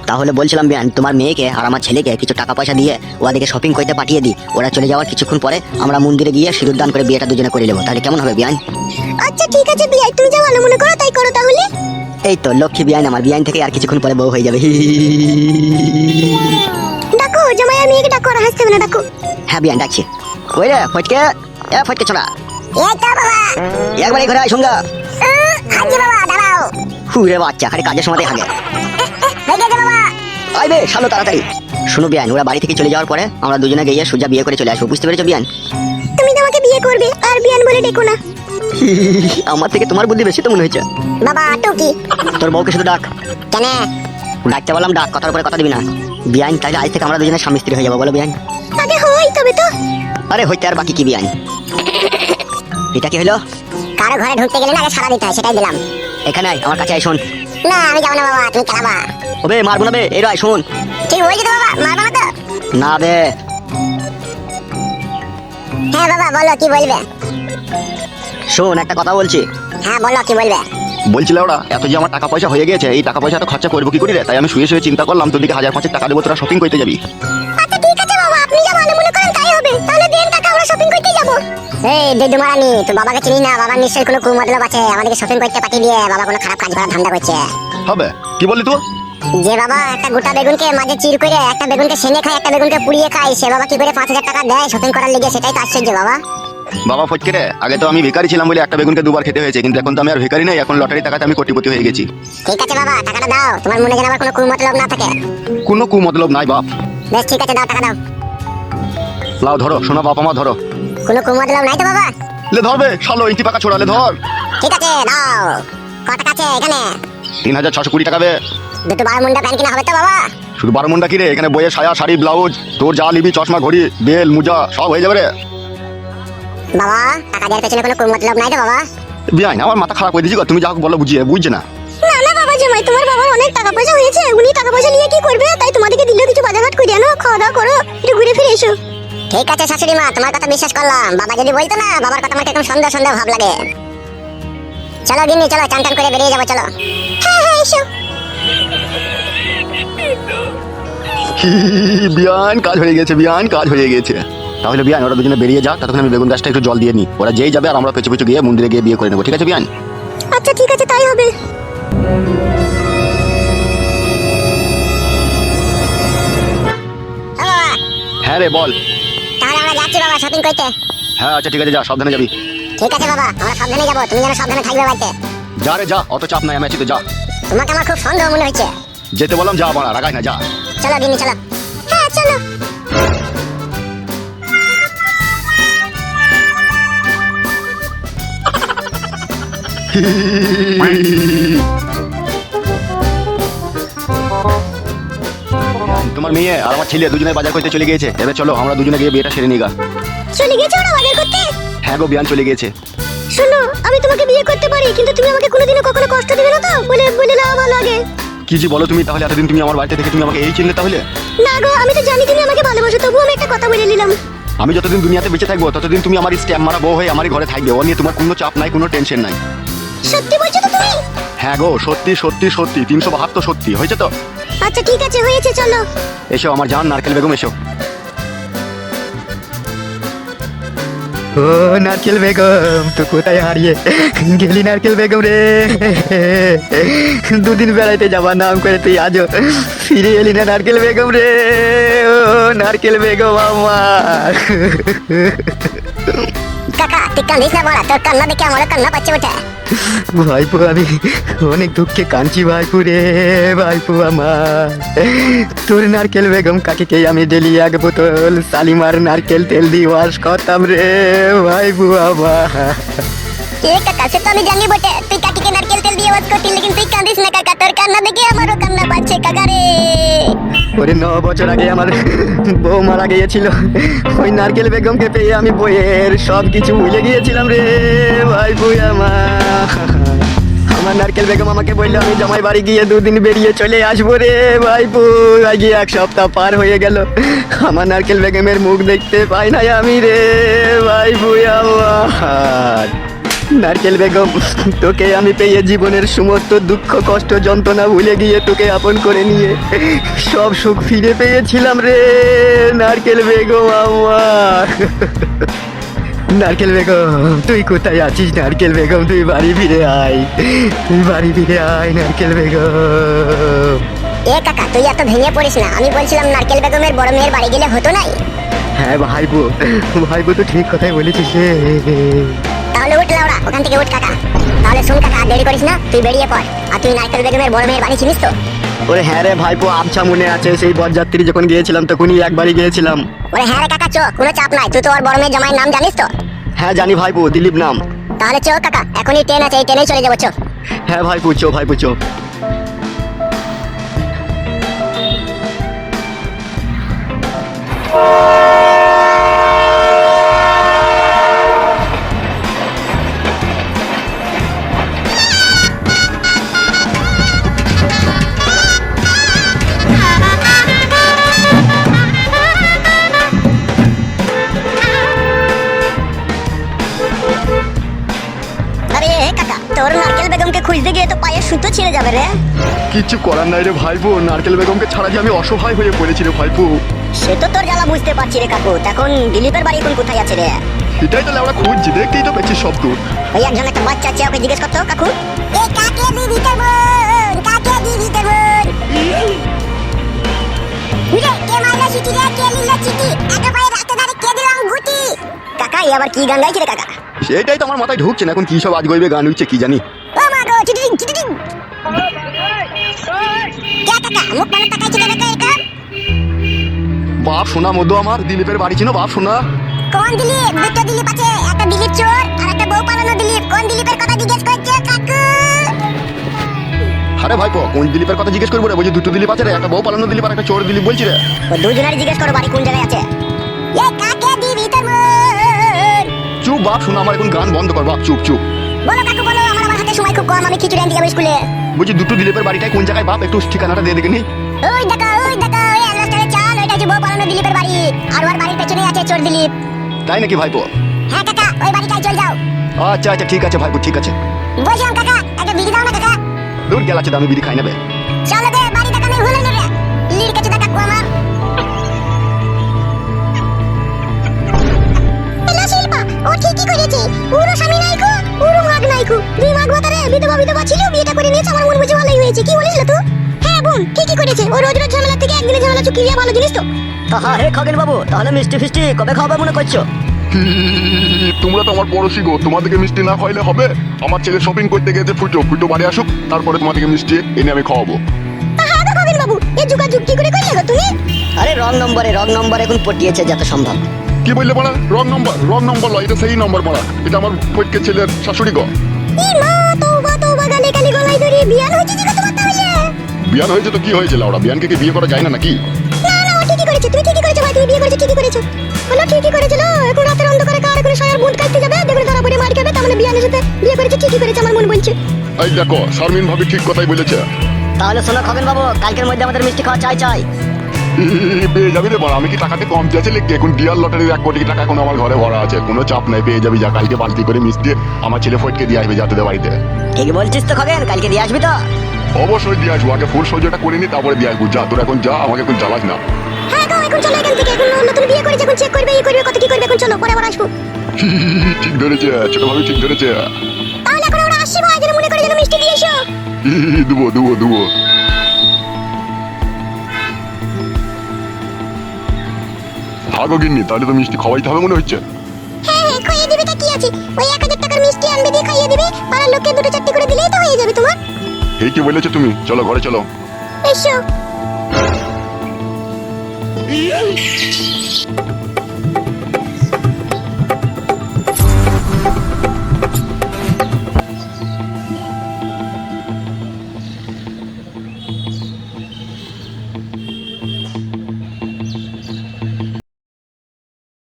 তাহলে বলছিলাম বিয়ান, তোমার মেয়েকে আর আমার ছেলেকে কিছু টাকা পয়সা দিয়ে ওদেরকে শপিং করতে পাঠিয়ে দিই। ওরা চলে যাওয়ার কিছুক্ষণ পরে আমরা মন্দিরে গিয়ে সিঁদুর দান করে বিয়েটা দুজনে করে নেবো। তাহলে কেমন হবে বিয়ান? আচ্ছা ঠিক আছে বিয়াই, তুমি যা ভালো মনে করো তাই করো তাহলে। এই তো লক্ষ্মী বিয়ান, আমার বিয়ান থেকে আর কিছুক্ষণ পরে বউ হয়ে যাবে। ডাকো জামাই আর মেয়েকে ডাকো, আর হাসতে হবে না, ডাকো। হ্যাঁ বিয়ান ডাকছি। কই রে ফটকে, এ ফটকে ছোড়া, এই তো বাবা। একবার এই ঘরে আয় সঙ্গা। হাজি বাবা দাঁড়াও। হুরে বাচ্চা, খালি কাজের সময় হাগে। হয়ে গেছে বাবা। আইবে শালো তাড়াতাড়ি। শুনো বিয়ান, ওরা বাড়ি থেকে চলে যাওয়ার পরে আমরা দুজনে গিয়ে সোজা বিয়ে করে চলে আসবো, বুঝতে পেরেছো বিয়ান? তুমি তো আমাকে বিয়ে করবে, আর বিয়ান বলে ডেকো না। আমার থেকে তোমার বুদ্ধি বেশি তো মনে হয়েছে। বাবা টুকি। তোর বউকে শুধু ডাক। কেন? ডাকতে বললাম ডাক, কথার উপরে কথা দিবি না বিয়ান। তাহলে আজ থেকে আমরা দুজনে স্বামী স্ত্রী হয়ে যাবো, বলো বিয়ান? আগে হই তবে তো। আরে হইতে আর বাকি কি বিয়ান? এটা কি হলো? কারো ঘরে ঢুকতে গেলে না আগে সারা দিতে হয়, সেটাই দিলাম। এখানে আয়, আমার কাছে আয়, শোন। না আমি যাবো না বাবা, তুমি চালাবা। ওবে মারবো না বে, এই আয় শোন। ঠিক বলছি তো বাবা, মারবা না তো? না বে। হ্যাঁ বাবা বলো, কি বলবে? শোন একটা কথা বলছি। হ্যাঁ বলো, কি বলবে? বলছিল ওরা এত যে আমার টাকা পয়সা হয়ে গেছে, এই টাকা পয়সা তো খরচা করবো কি করে রে? তাই আমি শুয়ে শুয়ে চিন্তা করলাম তোদেরকে 1000-500 টাকা দেবো, তোরা শপিং করতে যাবি। আচ্ছা ঠিক আছে বাবা, আপনি যা ভালো মনে করেন তাই হবে। তাহলে দেন টাকা, আমরা শপিং করতে যাব। এই দেদু মারানি, তুই বাবাকে চিনি না? বাবার নিশ্চয়ই কোনো কুমতলব আছে, আমাদেরকে শপিং করতে পাঠিয়ে দিয়ে বাবা কোনো খারাপ কাজ করার ধান্দা করছে। হবে কি বললি তুই? যে বাবা একটা গোটা বেগুনকে মাঝে চির করে একটা বেগুনকে সেনে খায়, একটা বেগুনকে পুড়িয়ে খায়, সে বাবা কি করে 5000 টাকা দেয় শপিং করার লেগে? সেটাই তো আশ্চর্য বাবা। বাবা ফটকে রে, আগে তো আমি ভিখারি ছিলাম বলে একটা বেগুনকে দুবার খেতে হয়েছে, কিন্তু এখন তো আমি আর ভিখারি নাই, এখন লটারি টাকাতে আমি কোটিপতি হয়ে গেছি। ঠিক আছে বাবা, টাকাটা দাও, তোমার মনে যেন আবার কোনো কুমতলব না থাকে। কোনো কুমতলব নাই বাপ। বেশ ঠিক আছে, দাও টাকা দাও। লাও ধরো, শোনো বাপ আমার ধরো। কোনো কুমতলব নাই তো বাবা? লে ধরবে শালো, ইঞ্চি পাকা ছোড়ালে ধর। ঠিক আছে দাও। কত টাকা আছে এখানে? 3620 টাকা বে। দুটো 12 মুন্ডা প্যান্ট কিনা হবে তো বাবা? শুধু 12 মুন্ডা কি রে, এখানে বইয়ে সায়া শাড়ি ব্লাউজ তোর যা নিবি, চশমা ঘড়ি বেল মোজা সব হয়ে যাবে রে। বাবা টাকা দেওয়ার পেছনে কোনো কুমতলব নাই তো বাবা? বিয়াই আমার মাথা খারাপ করে দিয়েছি গো, তুমি যা বলো বুঝিয়ে বুঝছে না। না না বাবা জামাই, তোমার বাবার অনেক টাকা পয়সা হয়েছে, উনি টাকা পয়সা নিয়ে কি করবে? তাই তোমাদেরকে দিল কিছু বাজারঘাট করে আনো, খাওয়া দাওয়া করো, একটু ঘুরে ফিরে এসো। ঠিক আছে শাশুড়ি মা, তোমার কথা বিশ্বাস করলাম। বাবা যদি বলতো না, বাবার কথা আমার একদম সন্দেহ সন্দেহ ভাব লাগে। চলো গিন্নি চলো, চান টান করে বেরিয়ে যাবো, চলো। হ্যাঁ হ্যাঁ এসো। বিয়ান কাজ হয়ে গেছে, বিয়ান কাজ হয়ে গেছে। তাহলে বিয়ান ওরা দুজনে বেরিয়ে যাক, ততক্ষণ আমি বেগুন গাছটা একটু জল দিয়ে নিই। ওরা যেই যাবে আর আমরা পেছু পেছু গিয়ে মন্দিরে গিয়ে বিয়ে করে নেবো, ঠিক আছে বিয়ান? আচ্ছা ঠিক আছে, তাই হবে। হ্যাঁ রে বল। তাহলে আমরা যাচ্ছি বাবা শপিং করতে। হ্যাঁ আচ্ছা ঠিক আছে, যা সাবধানে যাবি। ঠিক আছে বাবা, আমরা সাবধানে যাবো, তুমি যেন সাবধানে থাকবে বাড়িতে। যা রে যা, অত চাপ নাই, আমি আছি তো, যা। তোমাকে আমার খুব সন্দেহ মনে হচ্ছে। যেতে বললাম যা, বড়া রাগাই না, যা। চলো গিন্নি চলো। হ্যাঁ চলো। তোমার মেয়ে আর আমার ছেলে দুজনে বাজার করতে চলে গিয়েছে, এবার চলো আমরা দুজনে গিয়ে বিয়েটা সেরে নিগা। চলে গেছে ওরা বাজার করতে? হ্যাঁ গো বিয়ান চলে গিয়েছে। শোনো, আমি তোমাকে বিয়ে করতে পারি, কিন্তু তুমি আমাকে কোনোদিনও কখনো কষ্ট দিবে না তো? বলে বলে না ভালো লাগে। কি যে বলো তুমি, তাহলে এতদিন তুমি আমার বাড়িতে থেকে তুমি আমাকে এই চিনলে তাহলে? না গো, আমি তো জানি তুমি আমাকে ভালোবাসো, তবুও আমি একটা কথা বলে নিলাম। আমি যতদিন দুনিয়াতে বেঁচে থাকবো ততদিন তুমি আমার স্ট্যাম্প মারা বউ হয়ে আমার ঘরে থাকবে, ও নিয়ে তোমার কোনো চাপ নাই, কোনো টেনশন নাই। সত্যি বলছো তো তুমি? হ্যাঁ গো সত্যি সত্যি সত্যি, 372 সত্যি হয়েছে তো। আচ্ছা ঠিক আছে, হয়েছে, চলো। এসো আমার জান নারকেল বেগম, এসো। ও নারকেল বেগম, তো কোথায় হারিয়ে গেলি নারকেল বেগম রে? দুদিন বেড়াইতে যাবার নাম করে তুই আজও ফিরে এলি না নারকেল বেগম রে। ও নারকেল বেগম আমার। কাকা তুই কান্দিস না বড়া, তোর কান্না দেখে আমারও কান্না পাচ্ছে ওটা। ভাইপো আমি অনেক দুঃখে কাঁদছি ভাইপু রে, ভাইপু আমার। তোর নারকেল বেগম কাকিকে আমি ডেলি 1 বোতল শালিমার নারকেল তেল দিয়ে ওয়াশ করতাম রে ভাইপু আমার। এ কাকা সে তো আমি জানি বটে, তুই কাকিকে নারকেল তেল দিয়ে ওয়াশ করতি, লেকিন তুই কান্দিস না কাকা, তোর কান্না দেখে আমারও কান্না পাচ্ছে কাকা রে। ওরে 9 বছর আগে আমার বউ মারা গিয়েছিল, ওই নারকেল বেগমকে পেয়ে আমি বইয়ের সব কিছু ভুলে গিয়েছিলাম রে ভাইপু আমার। আমার নারকেল বেগম আমাকে বললো আমি জামাই বাড়ি গিয়ে 2 দিন বেরিয়ে চলে আসবো রে ভাইপু। আগে 1 সপ্তাহ পার হয়ে গেল, আমার নারকেল বেগমের মুখ দেখতে পাই না আমি রে ভাইপু আমার। নারকেল বেগম, তোকে আমি পেয়ে জীবনের সমস্ত দুঃখ কষ্ট যন্ত্রণা ভুলে গিয়ে তোকে আপন করে নিয়ে সব সুখ ফিরে পেয়েছিলাম রে নারকেল বেগম আমার। নারকেল বেগম তুই কোথায় আছিস? নারকেল বেগম তুই বাড়ি ফিরে আয়, তুই বাড়ি ফিরে আয় নারকেল বেগম। এ কাকা তুই এত ভেঙে পড়িস না, আমি বলছিলাম নারকেল বেগমের বড় মেয়ের বাড়ি গেলে হতো নাই? হ্যাঁ ভাইবো, ভাইবো তো ঠিক কথাই বলেছিস রে। তাহলে উঠ লাউড়া, ওখান থেকে উঠ কাকা। তাহলে শুন কাকা, আর দেরি করিস না, তুই বেরিয়ে পড়। আর তুই নারকেল বেগমের বড় মেয়ের বাড়ি চিনিস তো? ওরে হ্যাঁ রে ভাইপো, আবছা মনে আছে, সেই বরযাত্রী যখন গিয়েছিলাম তখনই একবারই গিয়েছিলাম। ওরে হ্যাঁ রে কাকা, চো, কোনো চাপ নাই। তুই তো ওর বড় মেয়ের জামাইয়ের নাম জানিস তো? হ্যাঁ জানি ভাইপো, দিলীপ নাম। তাহলে চো কাকা, এখনই ট্রেন আছে, এই ট্রেনেই চলে যাবো, চো। হ্যাঁ ভাইপো চো, ভাইপো চো। আরে কাকা, তোর নারকেল বেগমকে খুঁজতে গিয়ে তো পায়ের সুতো ছিঁড়ে যাবে রে। কিচ্ছু করার নাই রে ভাইপো, নারকেল বেগমকে ছাড়া যে আমি অসহায় হয়ে পড়েছি রে ভাইপো। সে তো তোর জ্বালা বুঝতে পারছি রে কাকু। এখন দিলীপের বাড়ি এখন কোথায় আছে রে? এটাই তো আমরা খুঁজছি, দেখতেই তো পেয়েছি সব তো। ওই একজন একটা বাচ্চা আছে, ওকে জিজ্ঞেস করতো কাকু। এ কাকে দিবি তোর বোন? কাকে দিবি তোর বোন? বুঝে কে মারলো চিঠি রে? কে লিখলো চিঠি? এত পায়ে রাতে ধারে কে দিলাম গুটি? কাকা এই আবার কি গান গাইছে রে কাকা? সেটাই তো আমার মাথায় ঢুকছে না, এখন কি সব আজ গইবে গান হচ্ছে কি জানি। ও মা গো, চিঠি চিঠি। কে কাকা মুখ বানা তাকাইছে রে কাকা এটা? বাপ শোনা মধ্যে আমার দিলীপের বাড়ি ছিল, বাপ শোনা। কোন দিলীপ? দুটো দিলীপ আছে, একটা দিলীপ চোর আর একটা বউ পালানো দিলীপ। কোন দিলীপের কথা জিজ্ঞেস করছো কাকু? আরে ভাইপো, কোন দিলীপের কথা জিজ্ঞেস করবো রে? বলছি দুটো দিলীপ আছে রে, একটা বউ পালানো দিলীপ আর একটা চোর দিলীপ বলছি রে। ও দুজনেরই জিজ্ঞেস করো বাড়ি কোন জায়গায় আছে। এ কাকে দিবি তোর বোন? চুপ বাপ শোনা, আমার এখন গান বন্ধ কর বাপ, চুপ চুপ। বলো কাকু বলো, আমার হাতে সময় খুব কম, আমি খিচুড়ি আনতে যাবো স্কুলে। বলছি দুটো দিলীপের বাড়িটাই কোন জায়গায় বাপ, একটু ঠিকানাটা দিয়ে দেখে নি। ওই দেখো ওই অ্যালবাস্টারে চাল, ওইটা যে বউ পালানো দিলীপের বাড়ি। আর ওর বাড়ির পেছনেই আছে চোর দিলীপ। তাই নাকি ভাইপো? হ্যাঁ কাকা, ওই বাড়িটাই চল যাও। আচ্ছা আচ্ছা ঠিক আছে ভাইপো, ঠিক আছে। বলছিলাম কাকা, একটা বিড়ি দাও না কাকা। দূর গেলাচ্ছে, আমি বিড়ি খাই নেবে। চলো দে, বাড়ি দেখা নেই ভুলে নেবে। লির কাছে দেখা কাকু আমার। এলা শিল্পা, ও ঠিকই করেছে। পুরো স্বামী নাইকো, পুরো মাগ নাইকো। দুই মাগ ভাতারে বিধবা বিধবা ছিল, বিয়েটা করে নিয়েছে, আমার মন বুঝে ভালোই হয়েছে। কি বলিস তুই? হ্যাঁ বোন, ঠিকই করেছে। ও রোজ রোজ ঝামেলা থেকে একদিনে ঝামেলা চুকিয়ে ভালো জিনিস তো। হ্যাঁ হে খগেন বাবু, তাহলে মিষ্টি ফিষ্টি কবে খাওয়াবে মনে করছো? তোমরা তো আমার পড়োশি গো, তোমাদেরকে মিষ্টি না খাইলে হবে? আমার ছেলে শপিং করতে গেছে, ফুটো ফুটো বাড়ি আসুক, তারপরে তোমাদেরকে মিষ্টি এনে আমি খাওয়াবো। হ্যাঁ গো খগেন বাবু, এই যোগাযোগ কি করে করলে গো তুমি? আরে রং নম্বরে এখন পটিয়েছে যত সম্ভব। কি বললে পড়া? রং নম্বর লয়, এটা সেই নম্বর পড়া। এটা আমার ফটকে ছেলের শাশুড়ি গো। ই মা, তওবা গালে গালি গলায় ধরে বিয়ান হয়েছে কি গো তোমার তাহলে? বিয়ান হয়েছে তো কি হয়েছে লাউড়া, বিয়ানকে কি বিয়ে করা যায় না নাকি? না না, ও ঠিকই করেছে, তুমি ঠিকই করেছো ভাই, তুমি বিয়ে করেছো ঠিকই করেছো। বলো ঠিকই করেছিল। এখন রাতের অন্ধকারে কার করে সায়ার বুট কাটতে যাবে, দেখো ধরা পড়ে মার খাবে, তার মানে বিয়ানের সাথে বিয়ে করেছে ঠিকই করেছে, আমার মন বলছে। এই দেখো, শারমিন ভাবি ঠিক কথাই বলেছে। তাহলে শোনো খগেন বাবু, কালকের মধ্যে আমাদের মিষ্টি খাওয়া চাই। পেয়ে যাবি রে বড়, আমি কি টাকাতে কম চেয়েছি লিখতে? এখন ডিয়ার লটারির 1 কোটি টাকা এখন আমার ঘরে ভরা আছে, কোনো চাপ নাই, পেয়ে যাবি। যা কালকে বালতি করে মিষ্টি আমার ছেলে ফটকে দিয়ে আসবে যাতে বাড়িতে। ঠিক বলছিস তো খগেন, কালকে দিয়ে আসবি তো? অবশ্যই দিয়ে আসবো, আগে ফুল সহ্যটা করে নি তারপরে দিয়ে আসবো। যা তোর এখন যা, আমাকে এখন জ্বালাস না। হ্যাঁ গো, এখন চলো এখান থেকে। এখন নতুন বিয়ে করেছে, এখন চেক করবে, এই করবে, কত কি করবে। এখন চলো, পরে আবার আসবো। ঠিক ধরেছে, ছোট ভাবি ঠিক ধরেছে। তাহলে এখন আমরা আসছি ভাই, যেন মনে করে যেন মিষ্টি দিয়ে এসো। দেবো। ভাগো গিন্নি, তাহলে তো মিষ্টি খাওয়াইতে হবে মনে হচ্ছে। হ্যাঁ খাইয়ে দিবে, তা কি আছে? ওই 1000 টাকার মিষ্টি আনবে, দিয়ে খাইয়ে দিবে। পাড়ার লোককে 2-4টি করে দিলেই তো হয়ে যাবে তোমার। এই কি বলেছো তুমি? চলো ঘরে চলো। এসো।